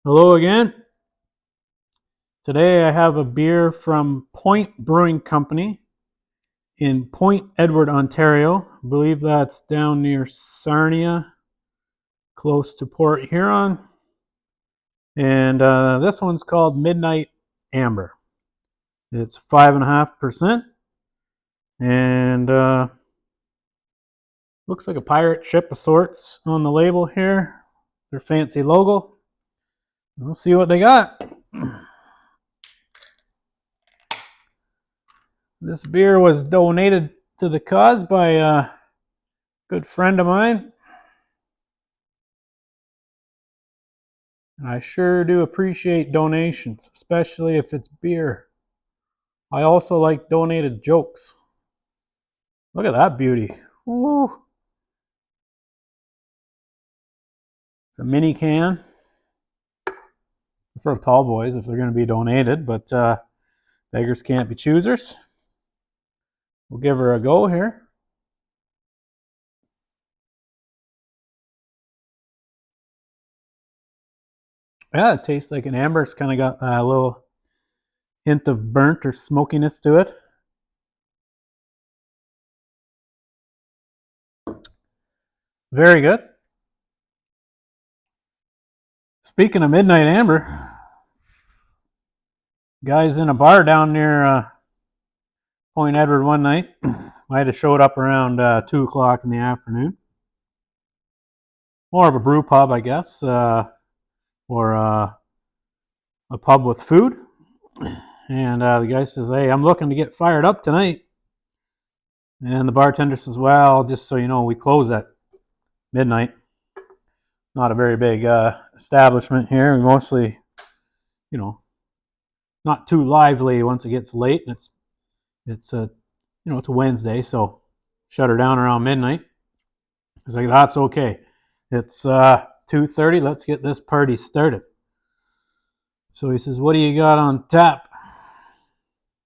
Hello again. Today I have a beer from Point Brewing Company in Point Edward, Ontario. I believe that's down near Sarnia, close to Port Huron. And this one's called Midnight Amber. It's 5.5%. And looks like a pirate ship of sorts on the label here. Their fancy logo. We'll see what they got. This beer was donated to the cause by a good friend of mine. I sure do appreciate donations, especially if it's beer. I also like donated jokes. Look at that beauty. Ooh. It's a mini can for tall boys if they're going to be donated, but beggars can't be choosers. We'll give her a go here. Yeah, it tastes like an amber. It's kind of got a little hint of burnt or smokiness to it. Very good. Speaking of midnight amber, guys in a bar down near Point Edward one night might have showed up around 2 o'clock in the afternoon. More of a brew pub, I guess, or a pub with food. And the guy says, "Hey, I'm looking to get fired up tonight." And the bartender says, "Well, just so you know, we close at midnight. Not a very big establishment here. We mostly, not too lively once it gets late. And it's a Wednesday, so shut her down around midnight." He's like, "That's okay. It's 2:30. Let's get this party started." So he says, "What do you got on tap?"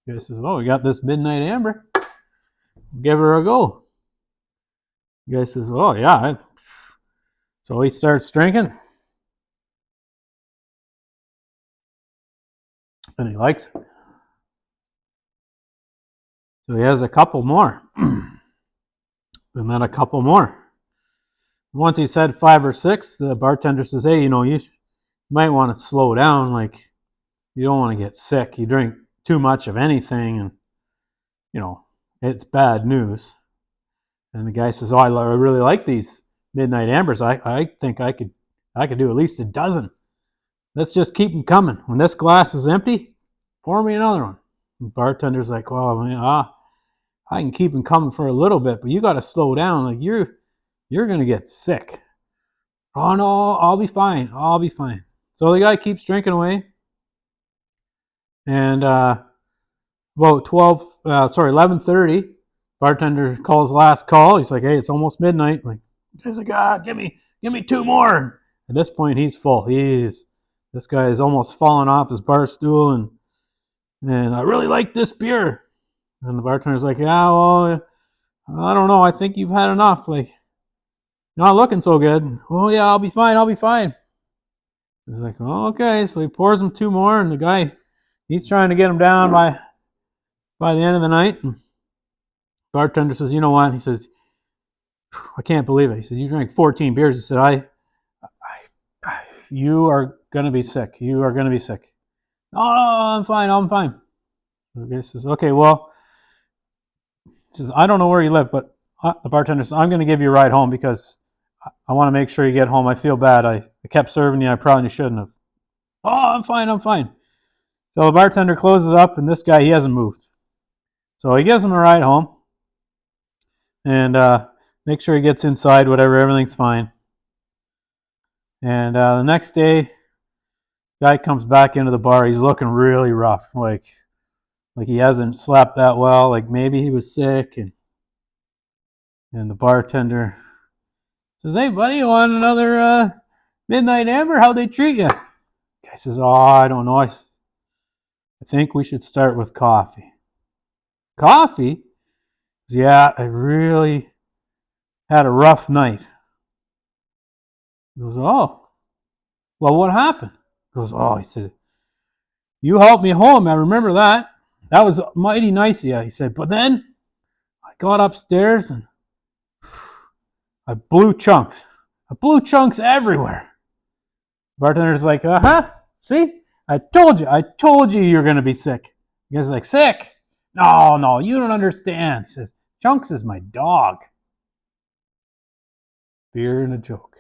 The guy says, "Well, we got this midnight amber. Give her a go." The guy says, "Oh, yeah." So he starts drinking, and he likes it. So he has a couple more, and then a couple more. Once he's had 5 or 6, the bartender says, "Hey, you might want to slow down. Like, you don't want to get sick. You drink too much of anything, and it's bad news." And the guy says, "Oh, I really like these midnight ambers. I think I could do at least a dozen. Let's just keep them coming. When this glass is empty, pour me another one." And the bartender's like, "Well, I can keep them coming for a little bit, but you got to slow down. Like, you're gonna get sick." "Oh no, I'll be fine. I'll be fine." So the guy keeps drinking away, and about 11:30, bartender calls last call. He's like, "Hey, it's almost midnight." Like, he's like, give me 2 more." At this point, he's full. This guy is almost falling off his bar stool, and "I really like this beer." And the bartender's like, "Yeah, well, I don't know. I think you've had enough. Like, not looking so good." "Oh yeah, I'll be fine. I'll be fine." He's like, "Oh, okay." So he pours him 2 more, and the guy, he's trying to get him down by the end of the night. And bartender says, "You know what?" He says, "I can't believe it." He said, "You drank 14 beers." He said, "You are gonna be sick. You are gonna be sick." "Oh, no, I'm fine. I'm fine." The guy says, "Okay, well," he says, "I don't know where you live, but," the bartender says, "I'm going to give you a ride home because I want to make sure you get home. I feel bad. I kept serving you. I probably shouldn't have." "Oh, I'm fine. I'm fine." So the bartender closes up, and this guy, he hasn't moved. So he gives him a ride home and make sure he gets inside, whatever, everything's fine. And the next day, guy comes back into the bar. He's looking really rough, like he hasn't slept that well. Like maybe he was sick, and the bartender says, "Hey, buddy, you want another midnight amber? How'd they treat you?" Guy says, "Oh, I don't know. I think we should start with coffee." "Coffee?" "Yeah, I really had a rough night." He goes, "Oh, well, what happened?" He goes, oh, he said, you helped me home. I remember that. That was mighty nice of you. He said, but then I got upstairs and I blew chunks. I blew chunks everywhere. Bartender's like, see? I told you you're going to be sick. The guy's like, sick? No, you don't understand. He says, Chunks is my dog. Beer and a joke.